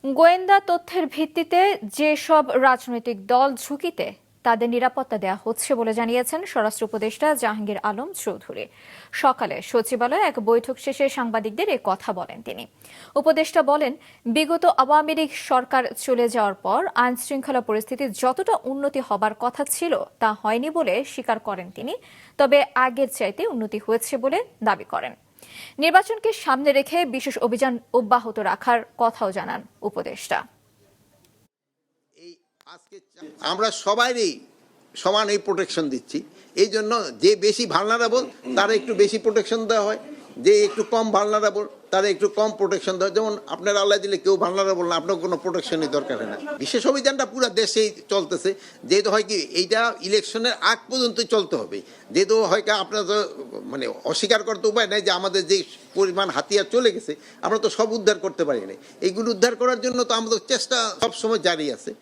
গোয়েন্দা তথ্যের ভিত্তিতে যেসব রাজনৈতিক দল ঝুঁকিতে তাদের নিরাপত্তা দেওয়া হচ্ছে বলে জানিয়েছেন স্বরাষ্ট্র উপদেষ্টা জাহাঙ্গীর আলম চৌধুরী। সকালে সচিবালয়ে এক বৈঠক শেষে সাংবাদিকদের এ কথা বলেন তিনি। উপদেষ্টা বলেন, বিগত আওয়ামী লীগ সরকার চলে যাওয়ার পর আইন শৃঙ্খলা পরিস্থিতির যতটা উন্নতি হবার কথা ছিল তা হয়নি বলে স্বীকার করেন তিনি, তবে আগের চাইতে উন্নতি হয়েছে বলে দাবি করেন। নির্বাচনকে সামনে রেখে বিশেষ অভিযান অব্যাহত রাখার কথাও জানান উপদেষ্টা। আমরা সবাইরই সমান এই প্রোটেকশন দিচ্ছি। এই জন্য যে বেশি ভালনারেবল তারা একটু বেশি প্রোটেকশন দেওয়া হয়, যে একটু কম ভালনারেবল তারা একটু কম প্রোটেকশন দেওয়া। যেমন আপনার আল্লাহ দিলে কেউ ভালনারেবল না, আপনার কোনো প্রোটেকশনই দরকার হয় না। বিশেষ অভিযানটা পুরো দেশেই চলতেছে, যেহেতু হয় কি এইটা ইলেকশনের আগ পর্যন্ত চলতে হবে। যেহেতু হয় কি আপনার তো মানে অস্বীকার করতে উপায় নাই যে আমাদের যে পরিমাণ হাতিয়ার চলে গেছে আমরা তো সব উদ্ধার করতে পারি না। এইগুলো উদ্ধার করার জন্য তো আমাদের চেষ্টা সবসময় জারি আছে।